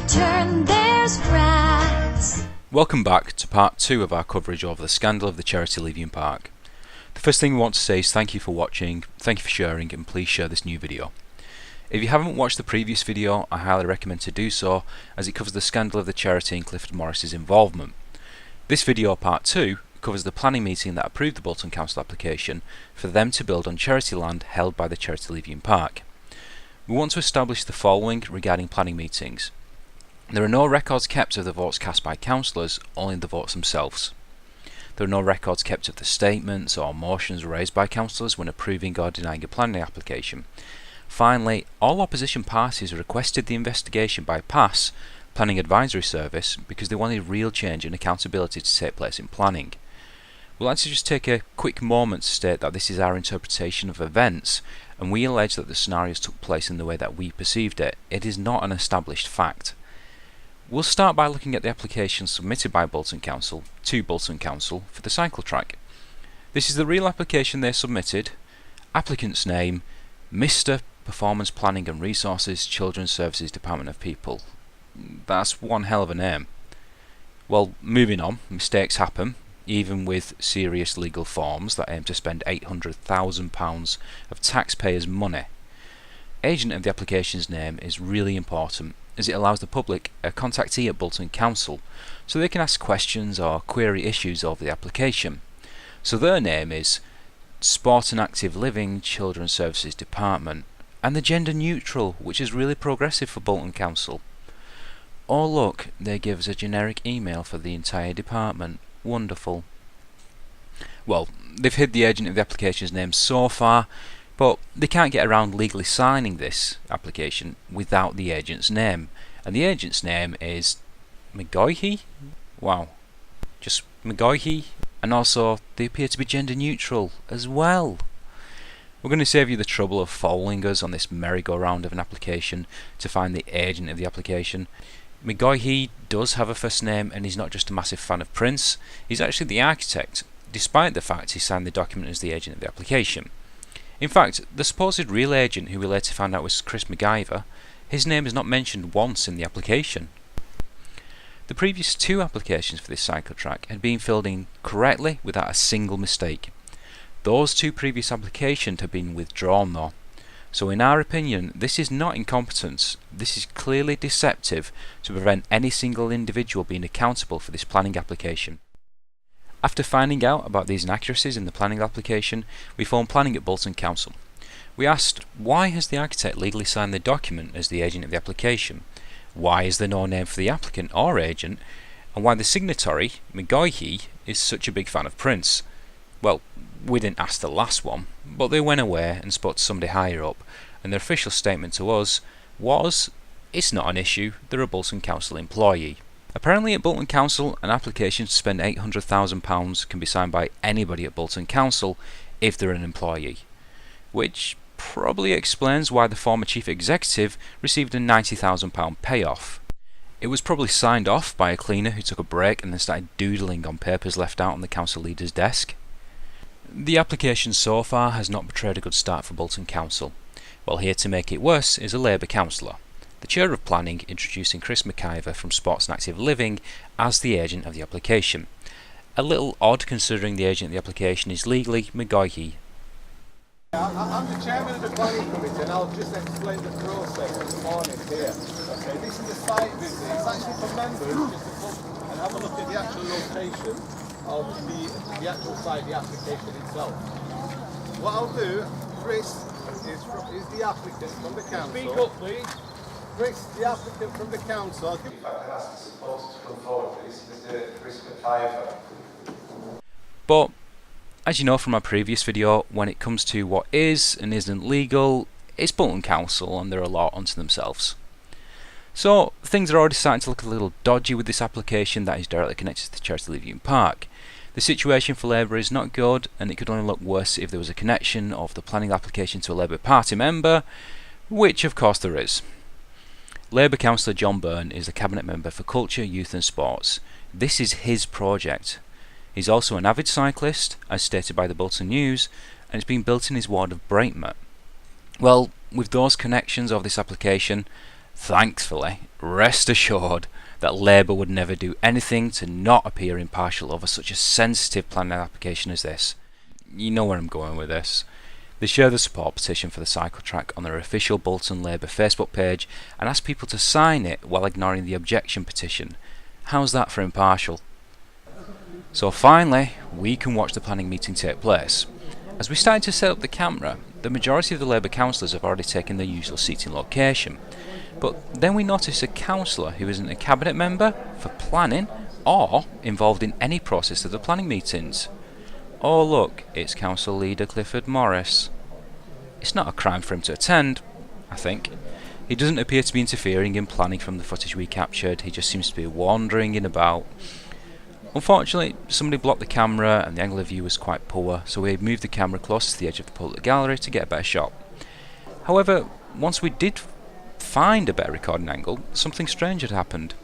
turn, there's rats. Welcome back to part 2 of our coverage of the scandal of the charity Leverhulme Park. The first thing we want to say is thank you for watching, thank you for sharing, and please share this new video. If you haven't watched the previous video, I highly recommend to do so, as it covers the scandal of the charity and Clifford Morris's involvement. This video, part 2, covers the planning meeting that approved the Bolton Council application for them to build on charity land held by the charity Leverhulme Park. We want to establish the following regarding planning meetings. There are no records kept of the votes cast by councillors, only the votes themselves. There are no records kept of the statements or motions raised by councillors when approving or denying a planning application. Finally, all opposition parties requested the investigation by PASS, Planning Advisory Service, because they wanted real change and accountability to take place in planning. We'd like to just take a quick moment to state that this is our interpretation of events, and we allege that the scenarios took place in the way that we perceived it. It is not an established fact. We'll start by looking at the application submitted by Bolton Council to Bolton Council for the cycle track. This is the real application they submitted. Applicant's name, Mr. Performance Planning and Resources, Children's Services Department of People. That's one hell of a name. Well, moving on, mistakes happen, even with serious legal forms that aim to spend £800,000 of taxpayers' money. Agent of the application's name is really important, as it allows the public a contactee at Bolton Council so they can ask questions or query issues of the application. So their name is Sport and Active Living Children's Services Department, and the gender neutral, which is really progressive for Bolton Council. Oh look, they give us a generic email for the entire department. Wonderful. Well, they've hid the agent of the application's name so far, but they can't get around legally signing this application without the agent's name, and the agent's name is McGoyhe? Wow, just McGoyhe, and also they appear to be gender neutral as well. We're going to save you the trouble of following us on this merry-go-round of an application to find the agent of the application. McGoyhe does have a first name, and he's not just a massive fan of Prince, he's actually the architect, despite the fact he signed the document as the agent of the application. In fact, the supposed real agent, who we later found out was Chris MacGyver, his name is not mentioned once in the application. The previous 2 applications for this cycle track had been filled in correctly without a single mistake. Those 2 previous applications have been withdrawn though. So in our opinion, this is not incompetence, this is clearly deceptive to prevent any single individual being accountable for this planning application. After finding out about these inaccuracies in the planning application, we phoned planning at Bolton Council. We asked, why has the architect legally signed the document as the agent of the application? Why is there no name for the applicant or agent? And why the signatory, McGoyhe, is such a big fan of Prince? Well, we didn't ask the last one, but they went away and spoke to somebody higher up, and their official statement to us was, it's not an issue, they're a Bolton Council employee. Apparently at Bolton Council, an application to spend £800,000 can be signed by anybody at Bolton Council if they're an employee, which probably explains why the former chief executive received a £90,000 payoff. It was probably signed off by a cleaner who took a break and then started doodling on papers left out on the council leader's desk. The application so far has not portrayed a good start for Bolton Council. Well, here to make it worse is a Labour councillor, the chair of planning, introducing Chris MacGyver from Sports and Active Living as the agent of the application. A little odd considering the agent of the application is legally McGoyhe. I'm the chairman of the planning committee, and I'll just explain the process this morning here. Okay, this is a site visit. It's actually for members just to come and have a look at the actual location of the actual site, the application itself. What I'll do, Chris is the applicant from the council. Speak up, please. Chris, the applicant from the council. In fact, that's supposed to come forward, this is Mr. Chris MacGyver. But as you know from our previous video, when it comes to what is and isn't legal, it's Bolton Council and they're a law unto themselves. So things are already starting to look a little dodgy with this application that is directly connected to the charity Leverhulme Park. The situation for Labour is not good, and it could only look worse if there was a connection of the planning application to a Labour Party member, which of course there is. Labour Councillor John Byrne is the Cabinet Member for Culture, Youth and Sports. This is his project. He's also an avid cyclist, as stated by the Bolton News, and it's been built in his ward of Breitmont. Well, with those connections of this application, Thankfully, rest assured that Labour would never do anything to not appear impartial over such a sensitive planning application as this. You know where I'm going with this. They share the support petition for the cycle track on their official Bolton Labour Facebook page and ask people to sign it while ignoring the objection petition. How's that for impartial? So finally, we can watch the planning meeting take place. As we started to set up the camera, the majority of the Labour councillors have already taken their usual seating location. But then we noticed a councillor who isn't a cabinet member, for planning, or involved in any process of the planning meetings. Oh look, it's Council Leader Clifford Morris. It's not a crime for him to attend, I think. He doesn't appear to be interfering in planning from the footage we captured, he just seems to be wandering in about. Unfortunately, somebody blocked the camera and the angle of view was quite poor, so we moved the camera close to the edge of the public gallery to get a better shot. However, once we did find a better recording angle, something strange had happened.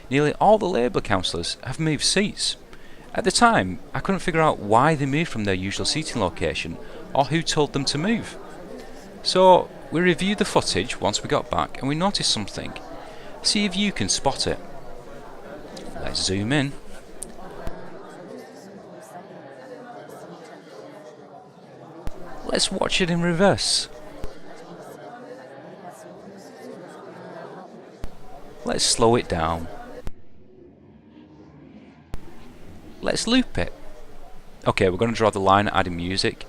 Nearly all the Labour councillors have moved seats. At the time, I couldn't figure out why they moved from their usual seating location or who told them to move. So we reviewed the footage once we got back and we noticed something. See if you can spot it. Let's zoom in. Let's watch it in reverse. Let's slow it down. Let's loop it. Okay, we're going to draw the line at adding music.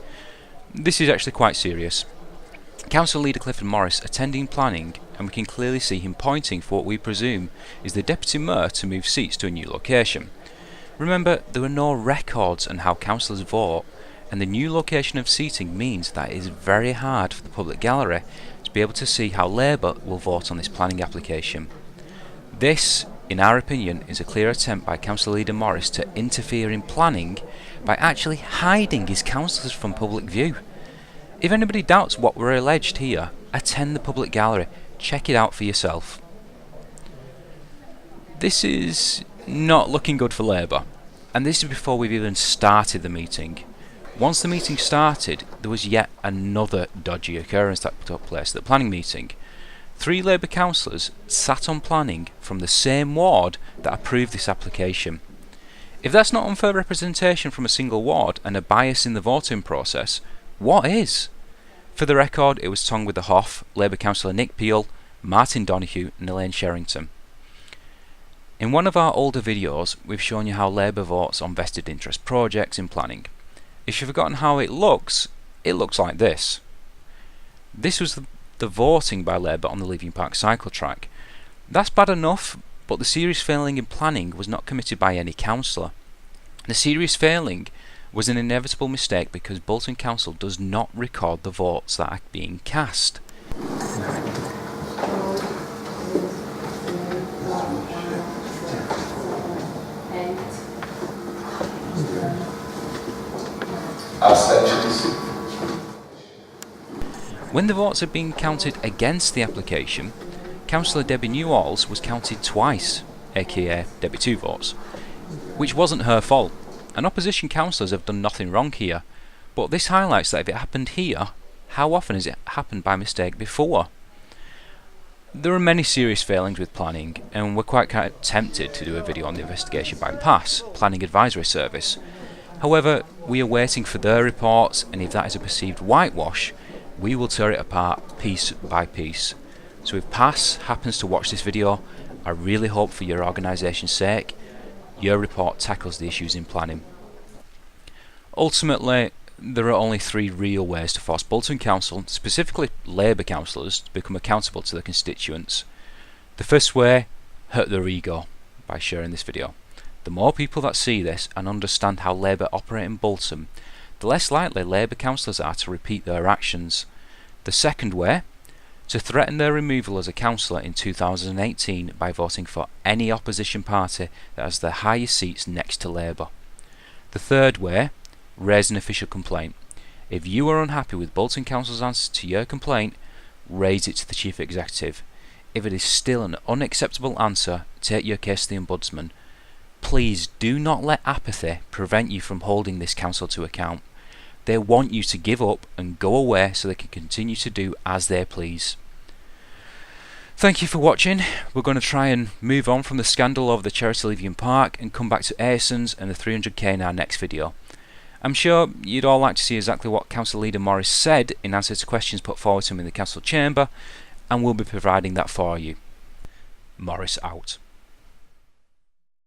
This is actually quite serious. Council Leader Clifford Morris attending planning, and we can clearly see him pointing for what we presume is the Deputy Mayor to move seats to a new location. Remember, there are no records on how councillors vote, and the new location of seating means that it is very hard for the public gallery to be able to see how Labour will vote on this planning application. This, in our opinion, is a clear attempt by Council Leader Morris to interfere in planning by actually hiding his councillors from public view. If anybody doubts what we're alleged here, attend the public gallery, check it out for yourself. This is not looking good for Labour, and this is before we've even started the meeting. Once the meeting started, there was yet another dodgy occurrence that took place at the planning meeting. 3 Labour councillors sat on planning from the same ward that approved this application. If that's not unfair representation from a single ward and a bias in the voting process, what is? For the record, it was Tongue with the Hoff, Labour councillor Nick Peel, Martin Donoghue and Elaine Sherrington. In one of our older videos, we've shown you how Labour votes on vested interest projects in planning. If you've forgotten how it looks like this. This was the voting by Labour on the Leverhulme Park Cycle Track. That's bad enough, but the serious failing in planning was not committed by any councillor. The serious failing was an inevitable mistake because Bolton Council does not record the votes that are being cast. Abstentions. When the votes had been counted against the application, Councillor Debbie Newalls was counted twice, aka Debbie 2 votes, which wasn't her fault, and opposition councillors have done nothing wrong here, but this highlights that if it happened here, how often has it happened by mistake before? There are many serious failings with planning, and we're quite tempted to do a video on the investigation by PASS, Planning Advisory Service. However, we are waiting for their reports, and if that is a perceived whitewash, we will tear it apart piece by piece. So if PASS happens to watch this video, I really hope for your organisation's sake, your report tackles the issues in planning. Ultimately, there are only 3 real ways to force Bolton Council, specifically Labour councillors, to become accountable to their constituents. The first way, hurt their ego by sharing this video. The more people that see this and understand how Labour operate in Bolton, the less likely Labour councillors are to repeat their actions. The second way, to threaten their removal as a councillor in 2018 by voting for any opposition party that has the highest seats next to Labour. The third way, raise an official complaint. If you are unhappy with Bolton Council's answer to your complaint, raise it to the Chief Executive. If it is still an unacceptable answer, take your case to the Ombudsman. Please do not let apathy prevent you from holding this council to account. They want you to give up and go away so they can continue to do as they please. Thank you for watching. We're going to try and move on from the scandal of the Charity Leverhulme Park and come back to Aersons and the 300k in our next video. I'm sure you'd all like to see exactly what Council Leader Morris said in answer to questions put forward to him in the Council Chamber, and we'll be providing that for you. Morris out.